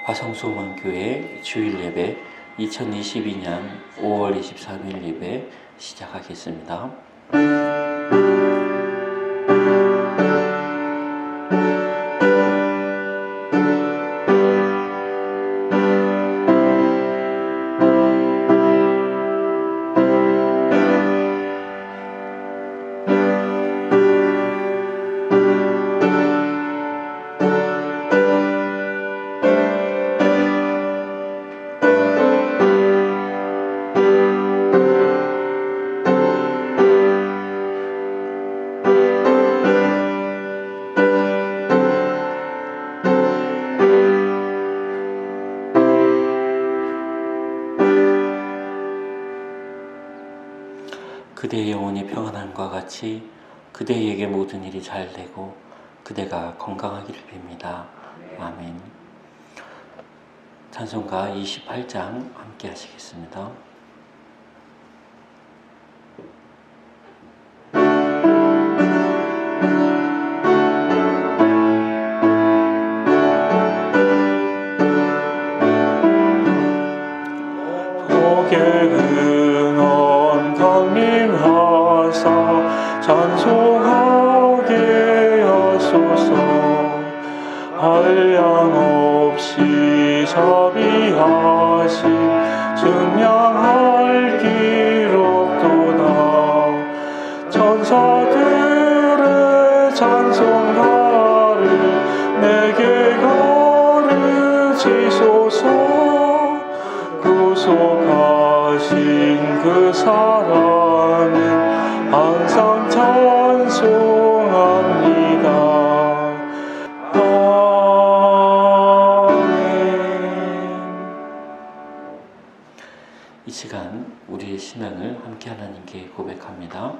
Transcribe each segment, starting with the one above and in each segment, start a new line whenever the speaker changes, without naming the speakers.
화성소망교회 주일 예배 2022년 5월 23일 예배 시작하겠습니다. 그대의 영혼이 평안함과 같이 그대에게 모든 일이 잘 되고 그대가 건강하기를 빕니다. 아멘. 찬송가 28장 함께 하시겠습니다.
찬송하게 하소서. 한량없이 자비하신 증량할 기록도다. 천사들의 찬송가를 내게 가르치소서. 구속하신 그 사랑을 항상 찬송합니다. 아멘.
이 시간 우리의 신앙을 함께 하나님께 고백합니다.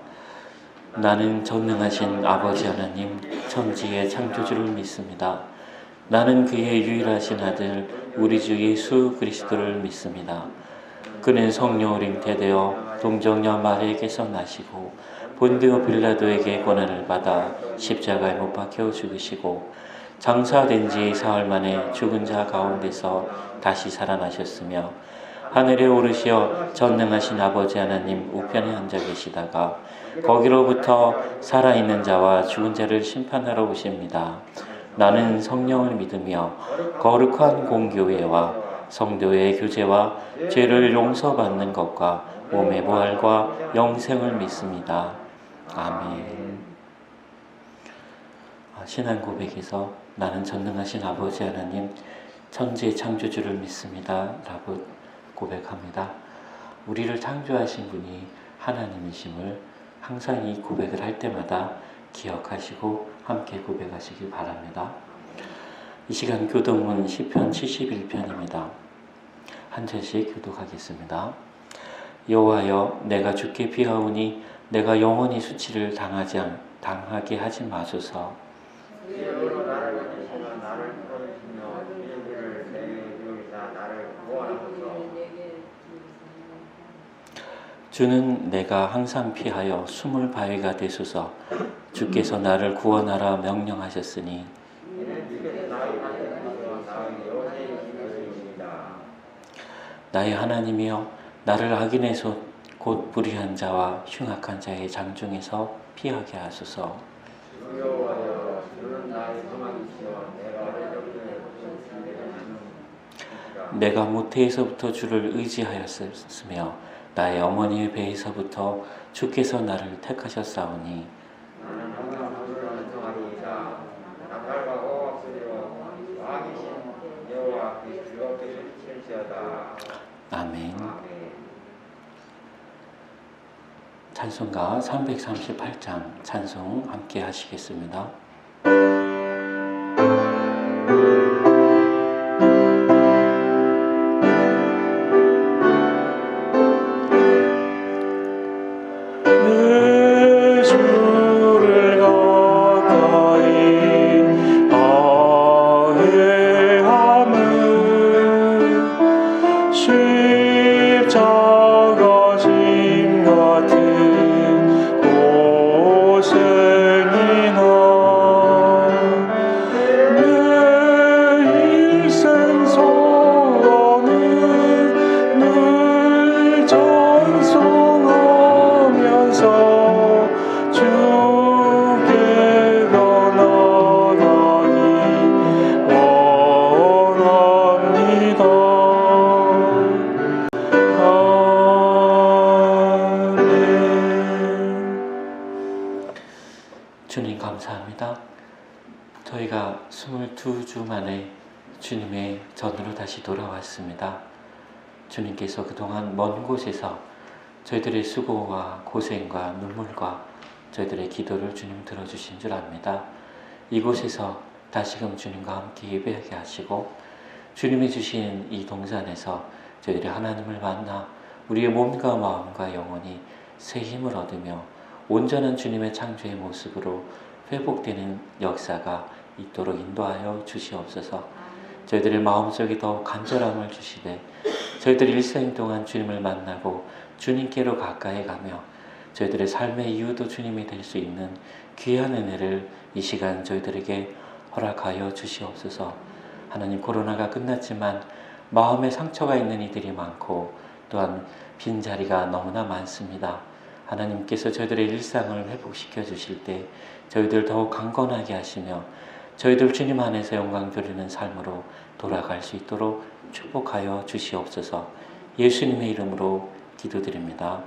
나는 전능하신 아버지 하나님 천지의 창조주를 믿습니다. 나는 그의 유일하신 아들 우리 주 예수 그리스도를 믿습니다. 그는 성령 잉태되어 동정녀 마리아에게서 나시고 본디오 빌라도에게 고난을 받아 십자가에 못 박혀 죽으시고 장사된 지 사흘 만에 죽은 자 가운데서 다시 살아나셨으며 하늘에 오르시어 전능하신 아버지 하나님 우편에 앉아 계시다가 거기로부터 살아있는 자와 죽은 자를 심판하러 오십니다. 나는 성령을 믿으며 거룩한 공교회와 성도의 교제와 죄를 용서받는 것과 몸의 부활과 영생을 믿습니다. 아멘. 신앙 고백에서 나는 전능하신 아버지 하나님 천지의 창조주를 믿습니다 라고 고백합니다. 우리를 창조하신 분이 하나님이심을 항상 이 고백을 할 때마다 기억하시고 함께 고백하시기 바랍니다. 이 시간 교독은 시편 71편입니다. 한 절씩 교독하겠습니다. 여호와여, 내가 주께 피하오니 내가 영원히 수치를 당하게 하지 마소서. 주는 내가 항상 피하여 숨을 바위가 되소서. 주께서 나를 구원하라 명령하셨으니 나의 하나님이여, 나를 악인의 손 곧 불의한 자와 흉악한 자의 장중에서 피하게 하소서. 내가 모태에서부터 주를 의지하였으며 나의 어머니의 배에서부터 주께서 나를 택하셨사오니 아멘. 찬송가 338장 찬송 함께 하시겠습니다.
십자가 짐 같은 고생이나
두 주 만에 주님의 전으로 다시 돌아왔습니다. 주님께서 그동안 먼 곳에서 저희들의 수고와 고생과 눈물과 저희들의 기도를 주님 들어주신 줄 압니다. 이곳에서 다시금 주님과 함께 예배하게 하시고 주님이 주신 이 동산에서 저희들이 하나님을 만나 우리의 몸과 마음과 영혼이 새 힘을 얻으며 온전한 주님의 창조의 모습으로 회복되는 역사가 있도록 인도하여 주시옵소서. 저희들의 마음속에 더욱 간절함을 주시되 저희들 일생 동안 주님을 만나고 주님께로 가까이 가며 저희들의 삶의 이유도 주님이 될 수 있는 귀한 은혜를 이 시간 저희들에게 허락하여 주시옵소서. 하나님, 코로나가 끝났지만 마음에 상처가 있는 이들이 많고 또한 빈자리가 너무나 많습니다. 하나님께서 저희들의 일상을 회복시켜 주실 때 저희들 더욱 강건하게 하시며 저희들 주님 안에서 영광 돌리는 삶으로 돌아갈 수 있도록 축복하여 주시옵소서. 예수님의 이름으로 기도드립니다.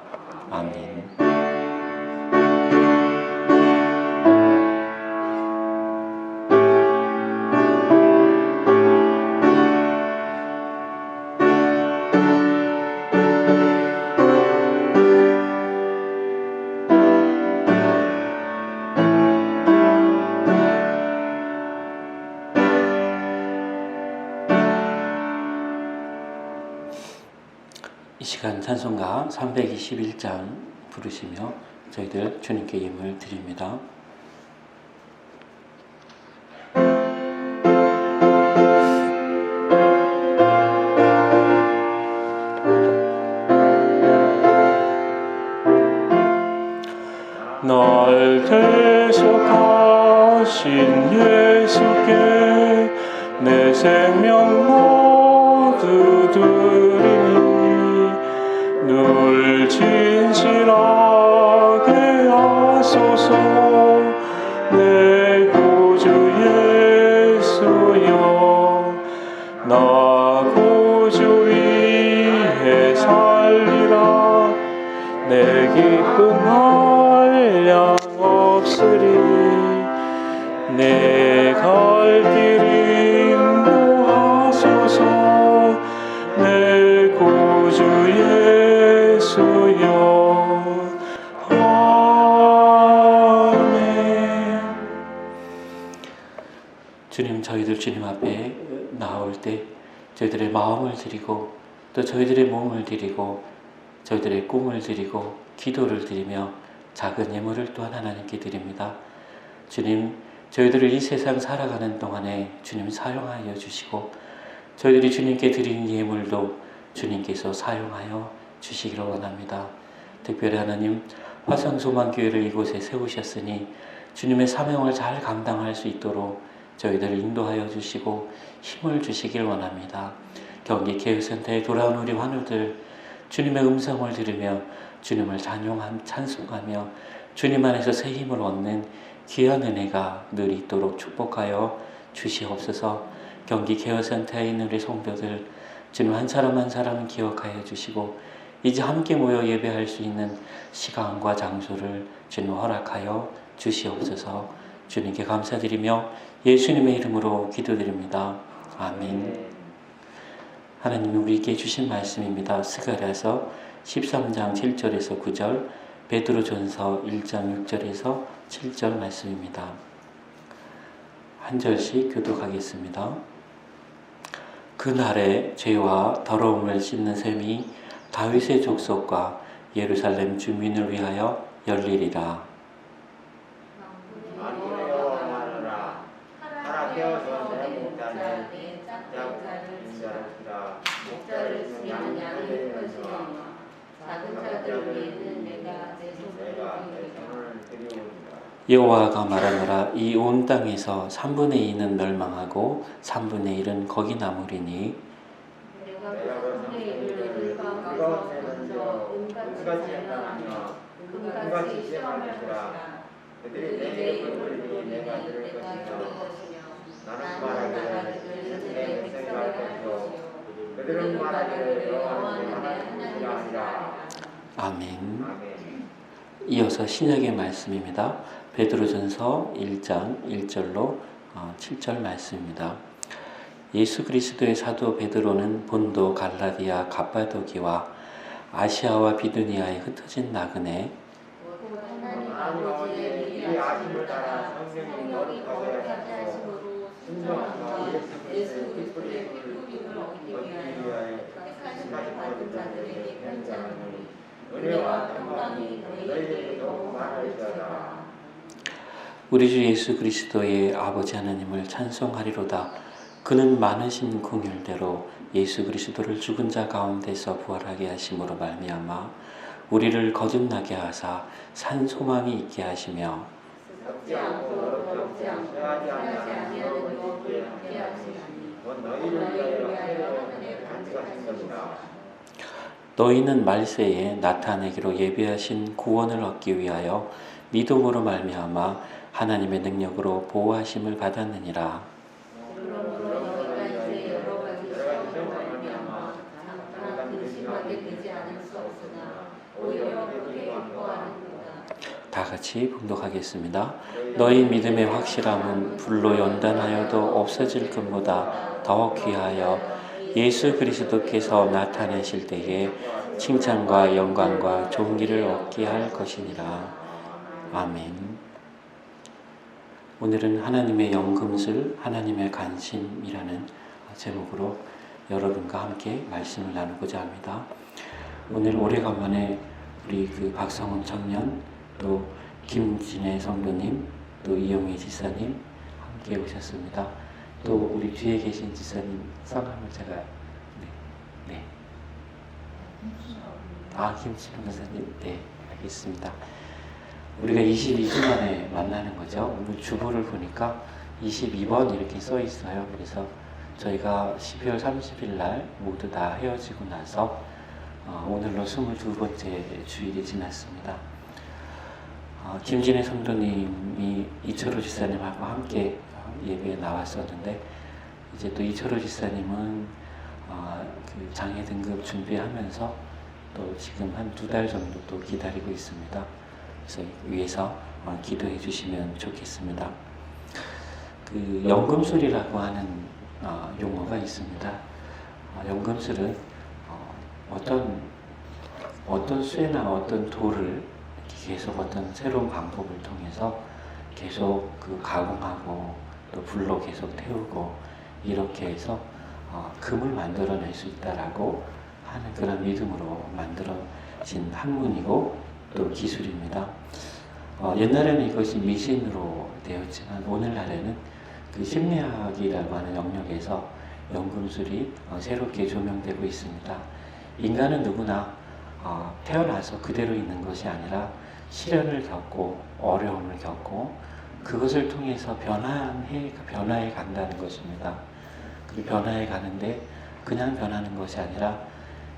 아멘. 이 시간 찬송가 321장 부르시며 저희들 주님께 예물 드립니다.
날 대속하신 예수께 내 생명 모두 드리니 늘 진실하게 하소서. 내 구주 예수여, 나 구주 위에 살리라. 내 기쁨 한량 없으리. 내 갈 길 인도하소서. 내 구주 예수여. 아멘.
주님, 저희들 주님 앞에 나올 때 저희들의 마음을 드리고 또 저희들의 몸을 드리고 저희들의 꿈을 드리고 기도를 드리며 작은 예물을 또한 하나님께 드립니다. 주님, 저희들을 이 세상 살아가는 동안에 주님 사용하여 주시고 저희들이 주님께 드린 예물도 주님께서 사용하여 주시기를 원합니다. 특별히 하나님, 화성소망교회를 이곳에 세우셨으니 주님의 사명을 잘 감당할 수 있도록 저희들을 인도하여 주시고 힘을 주시길 원합니다. 경기 개혁센터에 돌아온 우리 환우들 주님의 음성을 들으며 주님을 찬송하며 주님 안에서 새 힘을 얻는 귀한 은혜가 늘 있도록 축복하여 주시옵소서. 경기 개혁센터에 있는 우리 성도들 주님 한 사람 한 사람 기억하여 주시고 이제 함께 모여 예배할 수 있는 시간과 장소를 주님 허락하여 주시옵소서. 주님께 감사드리며 예수님의 이름으로 기도드립니다. 아멘. 하나님이 우리에게 주신 말씀입니다. 스가랴서 13장 7절에서 9절, 베드로전서 1장 6절에서 7절 말씀입니다. 한 절씩 교독하겠습니다. 그날에 죄와 더러움을 씻는 셈이 다윗의 족속과 예루살렘 주민을 위하여 열리리라. 여호와가 말하노라. 이 온 땅에서 3분의 2는 멸망하고 3분의 1은 거기 남으리니
내가 그 3분의 1을 가운데서 먼저 은같이 찬양하며 금같이 시험할 것이다. 그들이 내 이름을 부르니 내가 들을 것이며 나는 말하기를 내 백성을 할 것이요 그들은 말하기를 여호와는 내 하나님이시라 하리라.
아멘. 이어서 신약의 말씀입니다. 베드로전서 1장 1절로 7절 말씀입니다. 예수 그리스도의 사도 베드로는 본도, 갈라디아, 갑바도기와 아시아와 비두니아에 흩어진 나그네
하나님 아버지의 위대하심을 따라 성령이 거룩하게 하심으로 순종함과 예수 그리스도의 피부림을 얻기 위하여 택하심을 받은 자들에게 편지하노니 은혜와 평강이 너희에게 더욱 많을지어다.
우리 주 예수 그리스도의 아버지 하나님을 찬송하리로다. 그는 많으신 긍휼대로 예수 그리스도를 죽은 자 가운데서 부활하게 하심으로 말미암아 우리를 거듭나게 하사 산 소망이 있게 하시며
썩지 않고 더럽지 않고 하지 아니하는 유업을 얻게 하시나니 너희를 위하여 하늘에 간직하신 것이다.
너희는 말세에 나타내기로 예비하신 구원을 얻기 위하여 믿음으로 말미암아 하나님의 능력으로 보호하심을 받았느니라.
그러므로 너희가 이제 여러 가지 시험을 말미암아 잠깐 근심하게 되지 않을 수 없으나 오히려 크게 기뻐하는구나.
다 같이 봉독하겠습니다. 너희 믿음의 확실함은 불로 연단하여도 없어질 것보다 더 귀하여 예수 그리스도께서 나타내실 때에 칭찬과 영광과 존귀를 얻게 할 것이니라. 아멘. 오늘은 하나님의 연금술, 하나님의 관심이라는 제목으로 여러분과 함께 말씀을 나누고자 합니다. 오늘 오래간만에 우리 박성훈 청년, 또 김진애 성도님, 또 이용희 지사님 함께 오셨습니다. 또 우리 뒤에 계신 지사님 성함을 제가 네. 김진우 목사님, 네, 알겠습니다. 우리가 22주 만에 만나는 거죠. 오늘 주보를 보니까 22번 이렇게 써 있어요. 그래서 저희가 12월 30일 날 모두 다 헤어지고 나서 오늘로 22번째 주일이 지났습니다. 김진애 성도님이 이철호 지사님하고 함께 예배에 나왔었는데 이제 또 이철호 지사님은 그 장애 등급 준비하면서 또 지금 한 2달 정도 또 기다리고 있습니다. 그래서 위해서 기도해 주시면 좋겠습니다. 그 연금술이라고 하는 용어가 있습니다. 연금술은 어떤 쇠나 어떤 돌을 계속 어떤 새로운 방법을 통해서 계속 그 가공하고 또 불로 계속 태우고 이렇게 해서 금을 만들어낼 수 있다라고 하는 그런 믿음으로 만들어진 학문이고 또 기술입니다. 옛날에는 이것이 미신으로 되었지만 오늘날에는 그 심리학이라고 하는 영역에서 연금술이 새롭게 조명되고 있습니다. 인간은 누구나 태어나서 그대로 있는 것이 아니라 시련을 겪고 어려움을 겪고 그것을 통해서 변화해 간다는 것입니다. 그 변화해 가는데 그냥 변하는 것이 아니라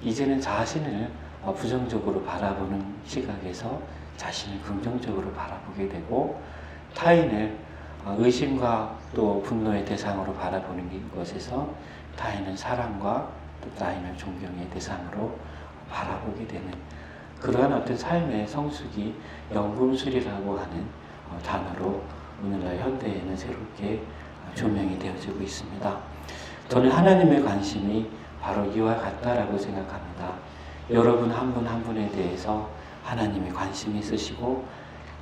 이제는 자신을 부정적으로 바라보는 시각에서 자신을 긍정적으로 바라보게 되고 타인을 의심과 또 분노의 대상으로 바라보는 것에서 타인은 사랑과 또 타인을 존경의 대상으로 바라보게 되는 그러한 어떤 삶의 성숙이 연금술이라고 하는 단어로 오늘날 현대에는 새롭게 조명이 되어지고 있습니다. 저는 하나님의 관심이 바로 이와 같다라고 생각합니다. 여러분 한 분 한 분에 대해서 하나님이 관심이 있으시고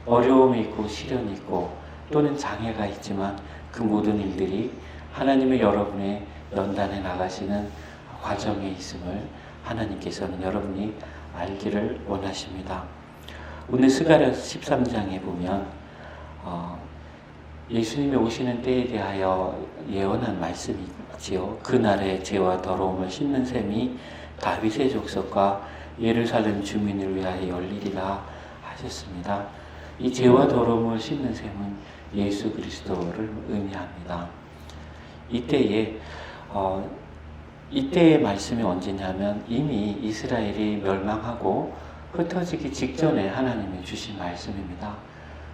어려움이 있고 시련이 있고 또는 장애가 있지만 그 모든 일들이 하나님의 여러분의 연단해 나가시는 과정에 있음을 하나님께서는 여러분이 알기를 원하십니다. 오늘 스가랴서 13장에 보면 예수님이 오시는 때에 대하여 예언한 말씀이 있지요. 그날의 죄와 더러움을 씻는 셈이 다윗의 족속과 예루살렘 주민을 위하여 열리리라 하셨습니다. 이 죄와 더러움을 씻는 셈은 예수 그리스도를 의미합니다. 이때의 말씀이 언제냐면 이미 이스라엘이 멸망하고 흩어지기 직전에 하나님이 주신 말씀입니다.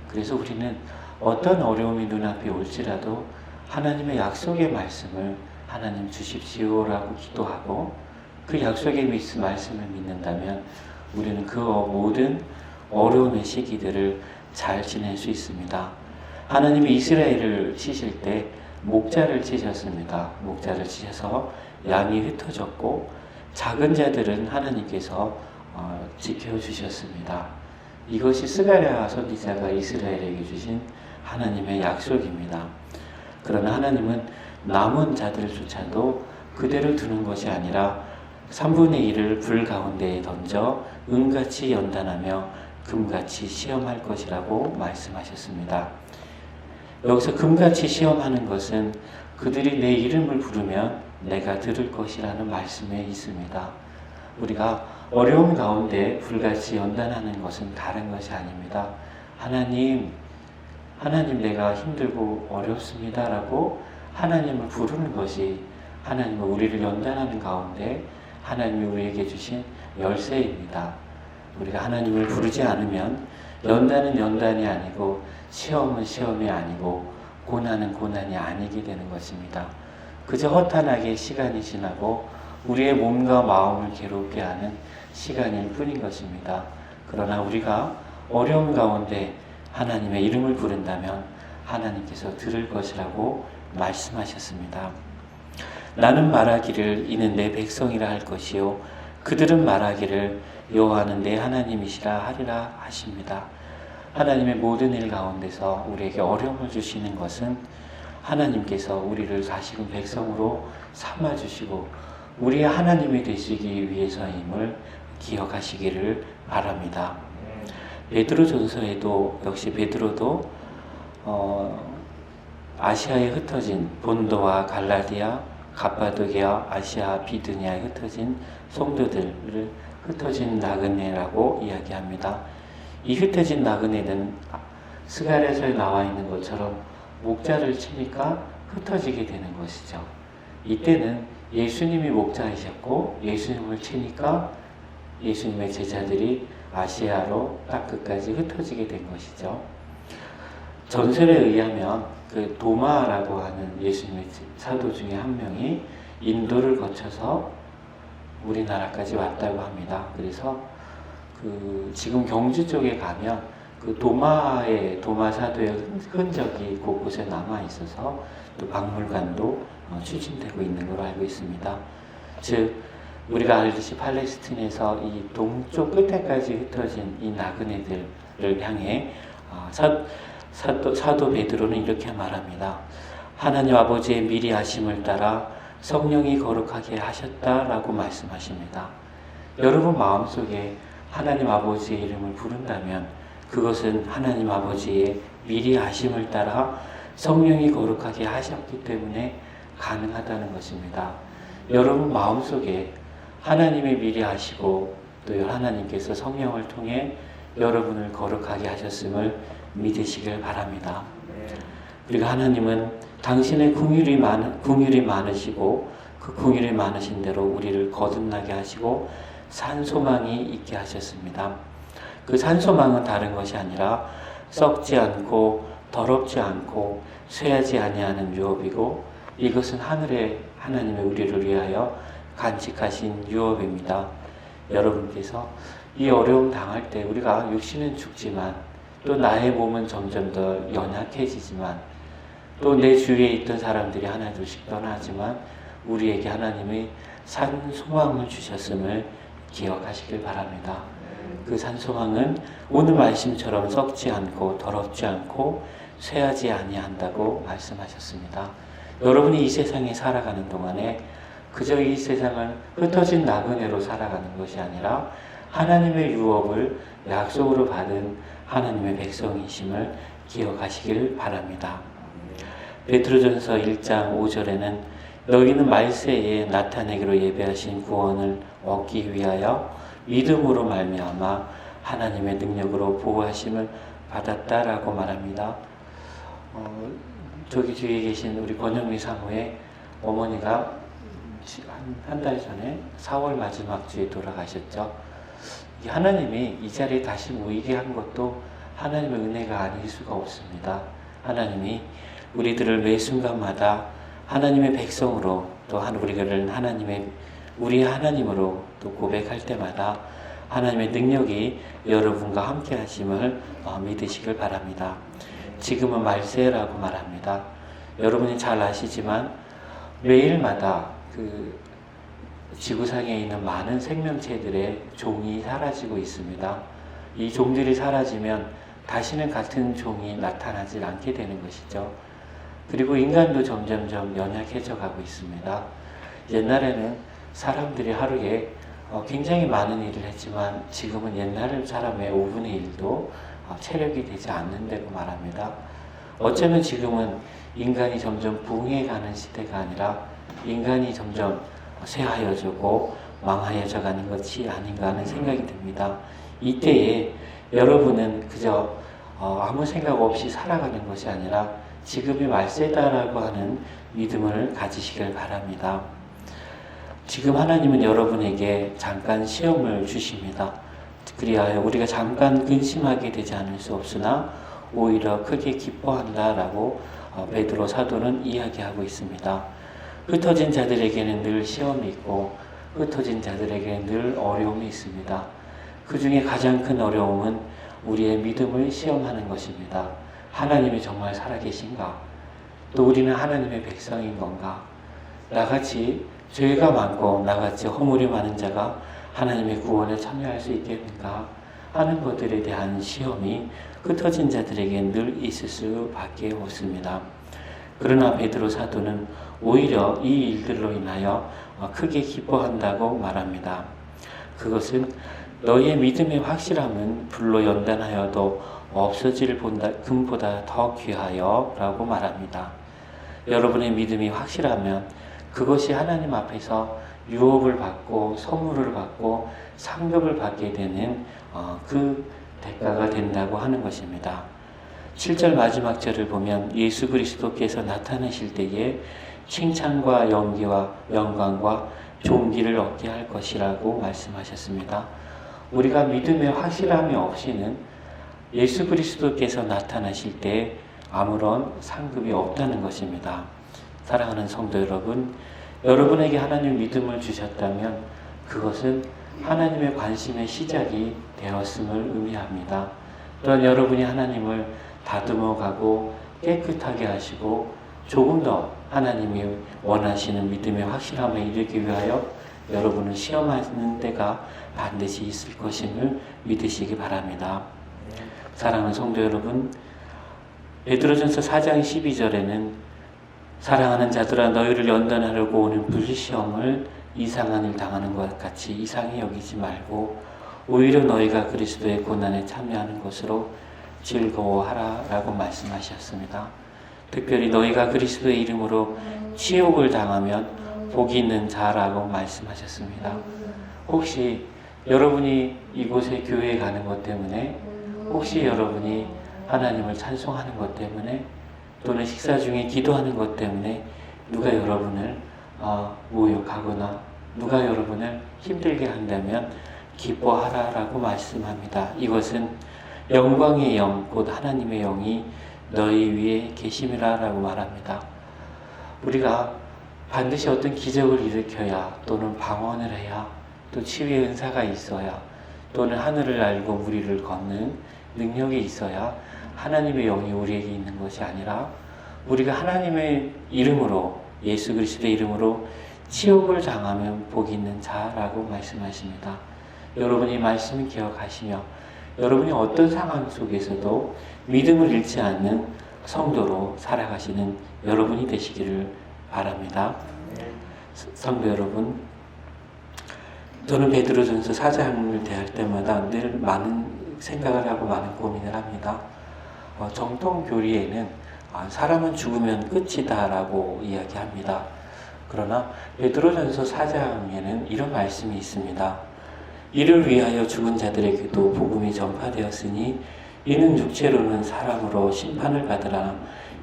그래서 우리는 어떤 어려움이 눈앞에 올지라도 하나님의 약속의 말씀을 하나님 주십시오라고 기도하고 그 약속의 말씀을 믿는다면 우리는 그 모든 어려움의 시기들을 잘 지낼 수 있습니다. 하나님이 이스라엘을 치실 때 목자를 치셨습니다. 목자를 치셔서 양이 흩어졌고 작은 자들은 하나님께서 지켜주셨습니다. 이것이 스가랴 선지자가 이스라엘에게 주신 하나님의 약속입니다. 그러나 하나님은 남은 자들조차도 그대로 두는 것이 아니라 3분의 1을 불 가운데에 던져 은같이 연단하며 금같이 시험할 것이라고 말씀하셨습니다. 여기서 금같이 시험하는 것은 그들이 내 이름을 부르면 내가 들을 것이라는 말씀에 있습니다. 우리가 어려움 가운데 불같이 연단하는 것은 다른 것이 아닙니다. 하나님 내가 힘들고 어렵습니다 라고 하나님을 부르는 것이 하나님은 우리를 연단하는 가운데 하나님이 우리에게 주신 열쇠입니다. 우리가 하나님을 부르지 않으면 연단은 연단이 아니고 시험은 시험이 아니고 고난은 고난이 아니게 되는 것입니다. 그저 허탄하게 시간이 지나고 우리의 몸과 마음을 괴롭게 하는 시간일 뿐인 것입니다. 그러나 우리가 어려움 가운데 하나님의 이름을 부른다면 하나님께서 들을 것이라고 말씀하셨습니다. 나는 말하기를 이는 내 백성이라 할 것이요 그들은 말하기를 여호와는 내 하나님이시라 하리라 하십니다. 하나님의 모든 일 가운데서 우리에게 어려움을 주시는 것은 하나님께서 우리를 다시금 백성으로 삼아주시고 우리의 하나님이 되시기 위해서임을 기억하시기를 바랍니다. 베드로전서에도 역시 베드로도 아시아에 흩어진 본도와 갈라디아, 갑바도기아, 아시아, 비두니아에 흩어진 성도들을 흩어진 나그네라고 이야기합니다. 이 흩어진 나그네는 스가랴서에 나와 있는 것처럼 목자를 치니까 흩어지게 되는 것이죠. 이때는 예수님이 목자이셨고 예수님을 치니까 예수님의 제자들이 아시아로 땅끝까지 흩어지게 된 것이죠. 전설에 의하면 그 도마라고 하는 예수님의 사도 중에 한 명이 인도를 거쳐서 우리나라까지 왔다고 합니다. 그래서 그 지금 경주 쪽에 가면 그 도마 사도의 흔적이 곳곳에 남아 있어서 또 박물관도 추진되고 있는 걸로 알고 있습니다. 즉 우리가 알듯이 팔레스틴에서 이 동쪽 끝에까지 흩어진 이 나그네들을 향해 사도 베드로는 이렇게 말합니다. 하나님 아버지의 미리 하심을 따라 성령이 거룩하게 하셨다라고 말씀하십니다. 여러분 마음속에 하나님 아버지의 이름을 부른다면 그것은 하나님 아버지의 미리 하심을 따라 성령이 거룩하게 하셨기 때문에 가능하다는 것입니다. 여러분 마음속에 하나님이 미리 하시고 또 하나님께서 성령을 통해 여러분을 거룩하게 하셨음을 믿으시길 바랍니다. 그리고 하나님은 당신의 긍휼이 많으시고 그 긍휼이 많으신 대로 우리를 거듭나게 하시고 산소망이 있게 하셨습니다. 그 산소망은 다른 것이 아니라 썩지 않고 더럽지 않고 쇠하지 아니하는 유업이고 이것은 하늘의 하나님의 우리를 위하여 간직하신 유업입니다. 여러분께서 이 어려움 당할 때 우리가 육신은 죽지만 또 나의 몸은 점점 더 연약해지지만 또 내 주위에 있던 사람들이 하나둘씩 떠나지만 우리에게 하나님의 산 소망을 주셨음을 기억하시길 바랍니다. 그 산 소망은 오늘 말씀처럼 썩지 않고 더럽지 않고 쇠하지 아니한다고 말씀하셨습니다. 여러분이 이 세상에 살아가는 동안에 그저 이 세상을 흩어진 나그네로 살아가는 것이 아니라 하나님의 유업을 약속으로 받은 하나님의 백성이심을 기억하시길 바랍니다. 베드로전서 1장 5절에는 너희는 말세에 나타내기로 예배하신 구원을 얻기 위하여 믿음으로 말미암아 하나님의 능력으로 보호하심을 받았다라고 말합니다. 저기 뒤에 계신 우리 권영미 사모의 어머니가 한 달 전에 4월 마지막 주에 돌아가셨죠. 하나님이 이 자리에 다시 모이게 한 것도 하나님의 은혜가 아닐 수가 없습니다. 하나님이 우리들을 매 순간마다 하나님의 백성으로 또 우리를 우리의 하나님으로 또 고백할 때마다 하나님의 능력이 여러분과 함께 하심을 믿으시길 바랍니다. 지금은 말세라고 말합니다. 여러분이 잘 아시지만 매일마다 그 지구상에 있는 많은 생명체들의 종이 사라지고 있습니다. 이 종들이 사라지면 다시는 같은 종이 나타나지 않게 되는 것이죠. 그리고 인간도 점점점 연약해져 가고 있습니다. 옛날에는 사람들이 하루에 굉장히 많은 일을 했지만 지금은 옛날 사람의 5분의 1도 체력이 되지 않는다고 말합니다. 어쩌면 지금은 인간이 점점 붕해가는 시대가 아니라 인간이 점점 쇠하여지고 망하여져 가는 것이 아닌가 하는 생각이 듭니다. 이때에 여러분은 그저 아무 생각 없이 살아가는 것이 아니라 지금이 말세다라고 하는 믿음을 가지시길 바랍니다. 지금 하나님은 여러분에게 잠깐 시험을 주십니다. 그리하여 우리가 잠깐 근심하게 되지 않을 수 없으나 오히려 크게 기뻐한다라고 베드로 사도는 이야기하고 있습니다. 흩어진 자들에게는 늘 시험이 있고 흩어진 자들에게는 늘 어려움이 있습니다. 그 중에 가장 큰 어려움은 우리의 믿음을 시험하는 것입니다. 하나님이 정말 살아계신가? 또 우리는 하나님의 백성인 건가? 나같이 죄가 많고 나같이 허물이 많은 자가 하나님의 구원에 참여할 수 있겠는가 하는 것들에 대한 시험이 흩어진 자들에게 늘 있을 수밖에 없습니다. 그러나 베드로 사도는 오히려 이 일들로 인하여 크게 기뻐한다고 말합니다. 그것은 너희의 믿음의 확실함은 불로 연단하여도 없어질 금보다 더 귀하여 라고 말합니다. 여러분의 믿음이 확실하면 그것이 하나님 앞에서 유업을 받고 선물을 받고 상급을 받게 되는 그 대가가 된다고 하는 것입니다. 7절 마지막 절을 보면 예수 그리스도께서 나타나실 때에 칭찬과 연기와 영광과 존귀를 얻게 할 것이라고 말씀하셨습니다. 우리가 믿음의 확실함이 없이는 예수 그리스도께서 나타나실 때 아무런 상급이 없다는 것입니다. 사랑하는 성도 여러분, 여러분에게 하나님 믿음을 주셨다면 그것은 하나님의 관심의 시작이 되었음을 의미합니다. 또한 여러분이 하나님을 다듬어 가고 깨끗하게 하시고 조금 더 하나님이 원하시는 믿음의 확실함에 이르기 위하여 여러분을 시험하는 때가 반드시 있을 것임을 믿으시기 바랍니다. 사랑하는 성도 여러분, 베드로전서 4장 12절에는 사랑하는 자들아 너희를 연단하려고 오는 불시험을 이상한 일 당하는 것 같이 이상히 여기지 말고 오히려 너희가 그리스도의 고난에 참여하는 것으로 즐거워하라 라고 말씀하셨습니다. 특별히 너희가 그리스도의 이름으로 치욕을 당하면 복이 있는 자라고 말씀하셨습니다. 혹시 여러분이 이곳에 교회에 가는 것 때문에 혹시 여러분이 하나님을 찬송하는 것 때문에 또는 식사 중에 기도하는 것 때문에 누가 여러분을 모욕하거나 누가 여러분을 힘들게 한다면 기뻐하라라고 말씀합니다. 이것은 영광의 영, 곧 하나님의 영이 너희 위에 계심이라라고 말합니다. 우리가 반드시 어떤 기적을 일으켜야 또는 방언을 해야 또 치유의 은사가 있어야 또는 하늘을 날고 무리를 걷는 능력이 있어야 하나님의 영이 우리에게 있는 것이 아니라 우리가 하나님의 이름으로 예수 그리스도의 이름으로 치욕을 당하면 복이 있는 자라고 말씀하십니다. 여러분이 말씀을 기억하시며 여러분이 어떤 상황 속에서도 믿음을 잃지 않는 성도로 살아가시는 여러분이 되시기를 바랍니다. 성도 여러분, 저는 베드로전서 4장을 대할 때마다 늘 많은 생각을 하고 많은 고민을 합니다. 정통 교리에는 사람은 죽으면 끝이다 라고 이야기합니다. 그러나 베드로전서 4장에는 이런 말씀이 있습니다. 이를 위하여 죽은 자들에게도 복음이 전파되었으니 이는 육체로는 사람으로 심판을 받으나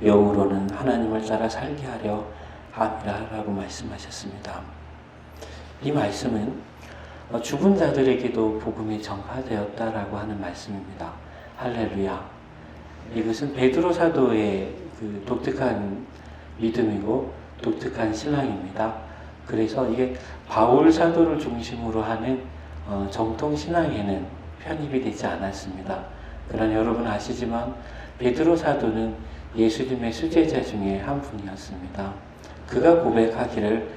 영으로는 하나님을 따라 살게 하려 함이라 라고 말씀하셨습니다. 이 말씀은 죽은 자들에게도 복음이 전파되었다라고 하는 말씀입니다. 할렐루야. 이것은 베드로 사도의 그 독특한 믿음이고 독특한 신앙입니다. 그래서 이게 바울 사도를 중심으로 하는 정통 신앙에는 편입이 되지 않았습니다. 그러나 여러분 아시지만 베드로 사도는 예수님의 수제자 중에 한 분이었습니다. 그가 고백하기를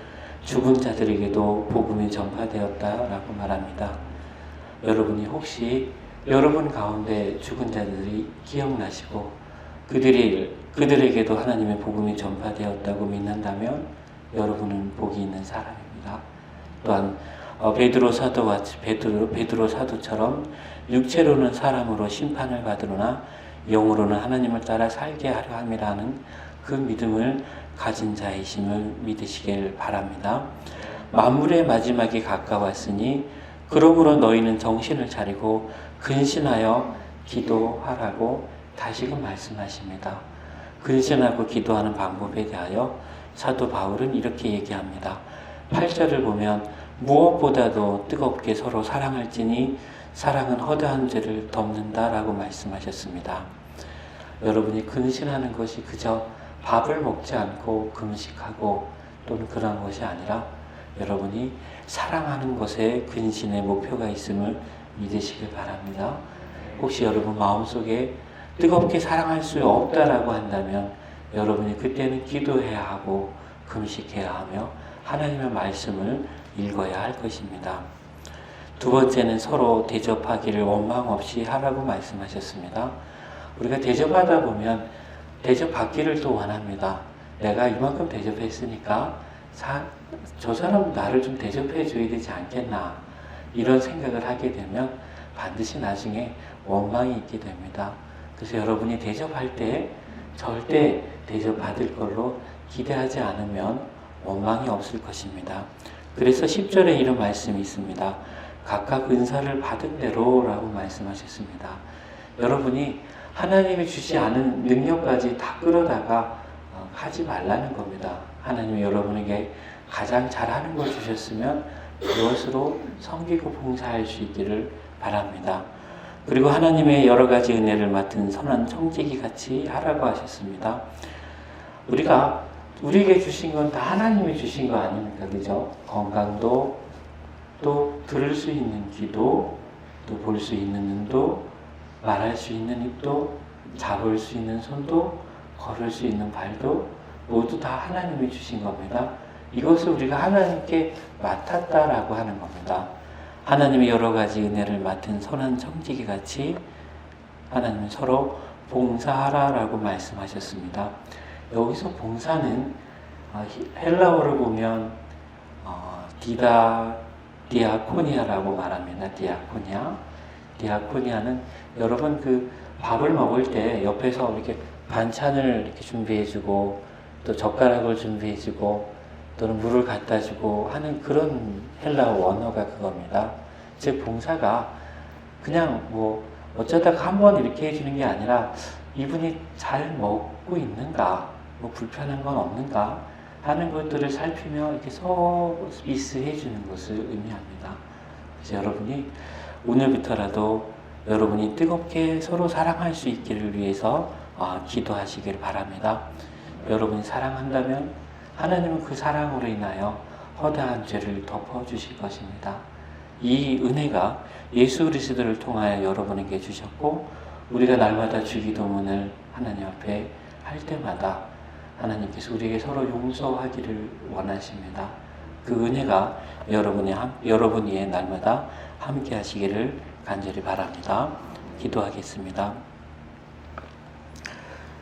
죽은 자들에게도 복음이 전파되었다라고 말합니다. 여러분이 혹시 여러분 가운데 죽은 자들이 기억나시고 그들에게도 하나님의 복음이 전파되었다고 믿는다면 여러분은 복이 있는 사람입니다. 또한 베드로 사도처럼 육체로는 사람으로 심판을 받으려나 영으로는 하나님을 따라 살게 하려 함이라는 그 믿음을 가진 자이심을 믿으시길 바랍니다. 만물의 마지막이 가까웠으니 그러므로 너희는 정신을 차리고 근신하여 기도하라고 다시금 말씀하십니다. 근신하고 기도하는 방법에 대하여 사도 바울은 이렇게 얘기합니다. 8절을 보면 무엇보다도 뜨겁게 서로 사랑할지니 사랑은 허다한 죄를 덮는다라고 말씀하셨습니다. 여러분이 근신하는 것이 그저 밥을 먹지 않고 금식하고 또는 그런 것이 아니라 여러분이 사랑하는 것에 근신의 목표가 있음을 믿으시길 바랍니다. 혹시 여러분 마음속에 뜨겁게 사랑할 수 없다라고 한다면 여러분이 그때는 기도해야 하고 금식해야 하며 하나님의 말씀을 읽어야 할 것입니다. 두 번째는 서로 대접하기를 원망 없이 하라고 말씀하셨습니다. 우리가 대접하다 보면 대접받기를 또 원합니다. 내가 이만큼 대접했으니까 저 사람 나를 좀 대접해 줘야 되지 않겠나 이런 생각을 하게 되면 반드시 나중에 원망이 있게 됩니다. 그래서 여러분이 대접할 때 절대 대접받을 걸로 기대하지 않으면 원망이 없을 것입니다. 그래서 10절에 이런 말씀이 있습니다. 각각 은사를 받은 대로 라고 말씀하셨습니다. 여러분이 하나님이 주지 않은 능력까지 다 끌어다가 하지 말라는 겁니다. 하나님이 여러분에게 가장 잘하는 걸 주셨으면 그것으로 섬기고 봉사할 수 있기를 바랍니다. 그리고 하나님의 여러 가지 은혜를 맡은 선한 청지기 같이 하라고 하셨습니다. 우리에게 주신 건 다 하나님이 주신 거 아닙니까? 그죠? 건강도, 또 들을 수 있는 귀도, 또 볼 수 있는 눈도, 말할 수 있는 입도, 잡을 수 있는 손도, 걸을 수 있는 발도 모두 다 하나님이 주신 겁니다. 이것을 우리가 하나님께 맡았다라고 하는 겁니다. 하나님의 여러 가지 은혜를 맡은 선한 청지기 같이 하나님은 서로 봉사하라라고 말씀하셨습니다. 여기서 봉사는 헬라어를 보면 디아코니아라고 말합니다. 디아코니아는 여러분 그 밥을 먹을 때 옆에서 이렇게 반찬을 이렇게 준비해주고 또 젓가락을 준비해주고 또는 물을 갖다주고 하는 그런 헬라어 원어가 그겁니다. 즉 봉사가 그냥 어쩌다가 한번 이렇게 해주는 게 아니라 이분이 잘 먹고 있는가, 불편한 건 없는가 하는 것들을 살피며 이렇게 서비스 해주는 것을 의미합니다. 그래서 여러분이 오늘부터라도 여러분이 뜨겁게 서로 사랑할 수 있기를 위해서 기도하시길 바랍니다. 여러분이 사랑한다면 하나님은 그 사랑으로 인하여 허다한 죄를 덮어주실 것입니다. 이 은혜가 예수 그리스도를 통하여 여러분에게 주셨고 우리가 날마다 주기도문을 하나님 앞에 할 때마다 하나님께서 우리에게 서로 용서하기를 원하십니다. 그 은혜가 여러분 위에 날마다 함께 하시기를 간절히 바랍니다. 기도하겠습니다.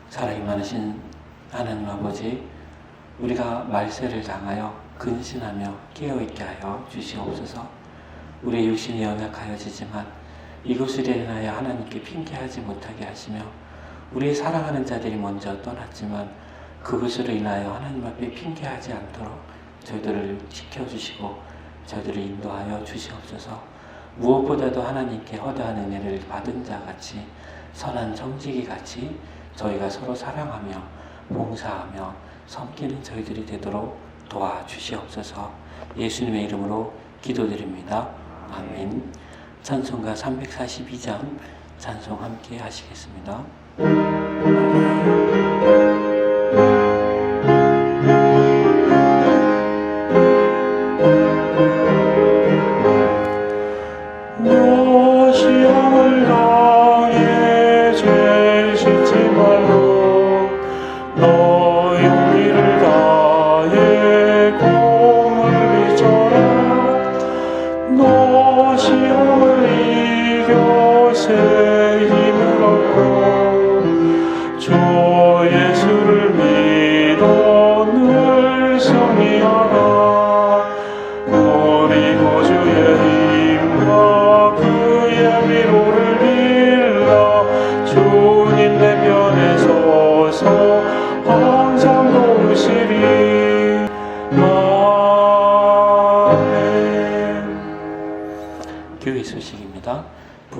사랑이 많으신 하나님 아버지, 우리가 말세를 당하여 근신하며 깨어있게 하여 주시옵소서. 우리의 육신이 연약하여지지만 이것을 인하여 하나님께 핑계하지 못하게 하시며 우리의 사랑하는 자들이 먼저 떠났지만 그것으로 인하여 하나님 앞에 핑계하지 않도록 저희들을 지켜주시고 저희들을 인도하여 주시옵소서. 무엇보다도 하나님께 허다한 은혜를 받은 자같이 선한 청지기 같이 저희가 서로 사랑하며 봉사하며 섬기는 저희들이 되도록 도와주시옵소서. 예수님의 이름으로 기도드립니다. 아멘. 찬송가 342장 찬송 함께 하시겠습니다.
시험을 당해 죄 짓지만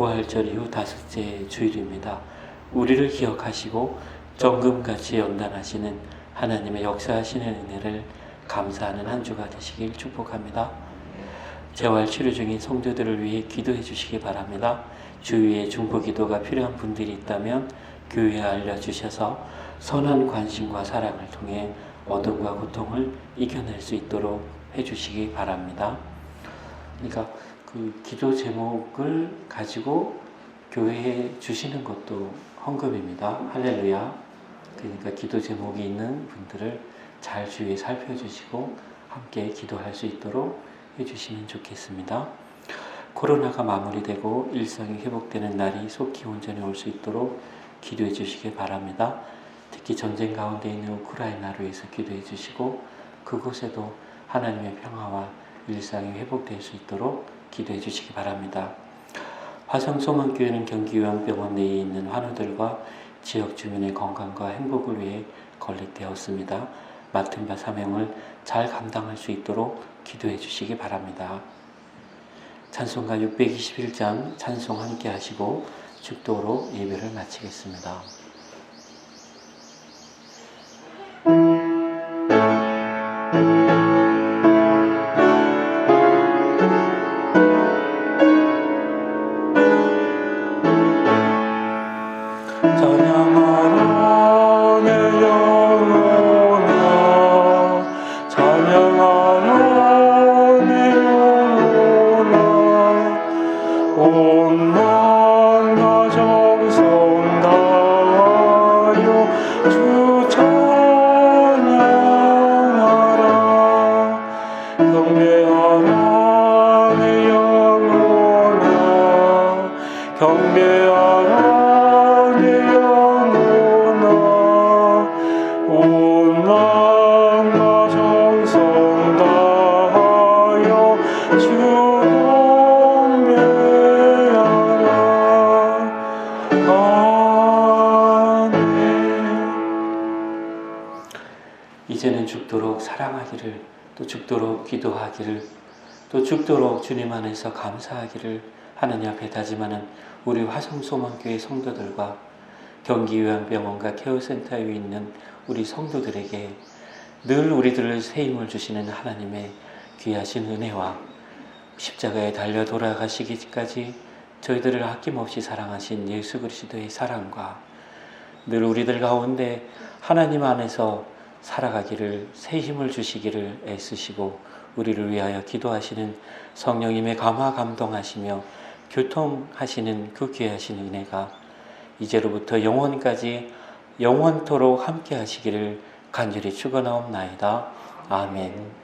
부활절 이후 5째 주일입니다. 우리를 기억하시고 정금같이 연단하시는 하나님의 역사하시는 은혜를 감사하는 한 주가 되시길 축복합니다. 재활 치료 중인 성도들을 위해 기도해 주시기 바랍니다. 주위에 중보기도가 필요한 분들이 있다면 교회에 알려주셔서 선한 관심과 사랑을 통해 어둠과 고통을 이겨낼 수 있도록 해주시기 바랍니다. 그러니까 그 기도 제목을 가지고 교회에 주시는 것도 헌금입니다. 할렐루야. 그러니까 기도 제목이 있는 분들을 잘 주위에 살펴주시고 함께 기도할 수 있도록 해주시면 좋겠습니다. 코로나가 마무리되고 일상이 회복되는 날이 속히 온전히 올 수 있도록 기도해 주시기 바랍니다. 특히 전쟁 가운데 있는 우크라이나를 위해서 기도해 주시고 그곳에도 하나님의 평화와 일상이 회복될 수 있도록 기도해 주시기 바랍니다. 화성소망교회는 경기요양병원 내에 있는 환우들과 지역 주민의 건강과 행복을 위해 건립되었습니다. 맡은 바 사명을 잘 감당할 수 있도록 기도해 주시기 바랍니다. 찬송가 621장 찬송 함께 하시고 축도로 예배를 마치겠습니다. 이제는 죽도록 사랑하기를, 또 죽도록 기도하기를, 또 죽도록 주님 안에서 감사하기를 하나님 앞에 다짐하는 우리 화성소망교회 성도들과 경기요양병원과 케어센터에 있는 우리 성도들에게 늘 우리들을 새 힘을 주시는 하나님의 귀하신 은혜와 십자가에 달려 돌아가시기까지 저희들을 아낌없이 사랑하신 예수 그리스도의 사랑과 늘 우리들 가운데 하나님 안에서 살아가기를 새 힘을 주시기를 애쓰시고 우리를 위하여 기도하시는 성령님의 감화 감동하시며 교통하시는 그 귀하신 은혜가 이제로부터 영원까지 영원토록 함께 하시기를 간절히 축원하옵나이다. 아멘.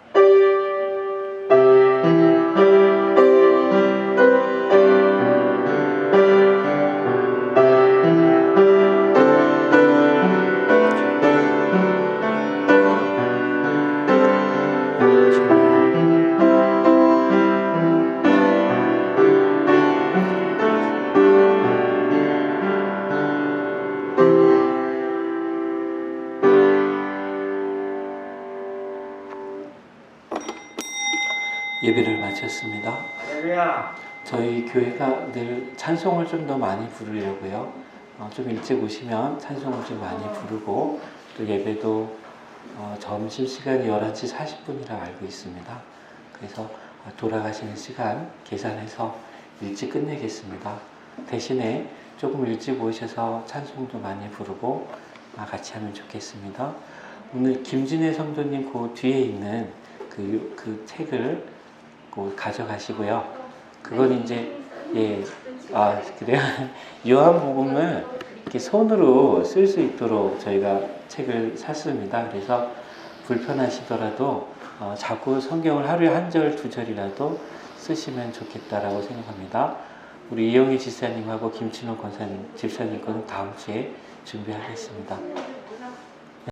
예배를 마쳤습니다. 저희 교회가 늘 찬송을 좀 더 많이 부르려고요. 좀 일찍 오시면 찬송을 좀 많이 부르고 또 예배도 점심시간이 11시 40분이라 알고 있습니다. 그래서 돌아가시는 시간 계산해서 일찍 끝내겠습니다. 대신에 조금 일찍 오셔서 찬송도 많이 부르고 같이 하면 좋겠습니다. 오늘 김진애 성도님 그 뒤에 있는 그 책을 가져가시고요. 그건 이제 그래요. 요한복음을 이렇게 손으로 쓸 수 있도록 저희가 책을 샀습니다. 그래서 불편하시더라도 자꾸 성경을 하루에 한 절, 두 절이라도 쓰시면 좋겠다라고 생각합니다. 우리 이영희 집사님하고 김춘호 권사님, 집사님 거는 다음 주에 준비하겠습니다.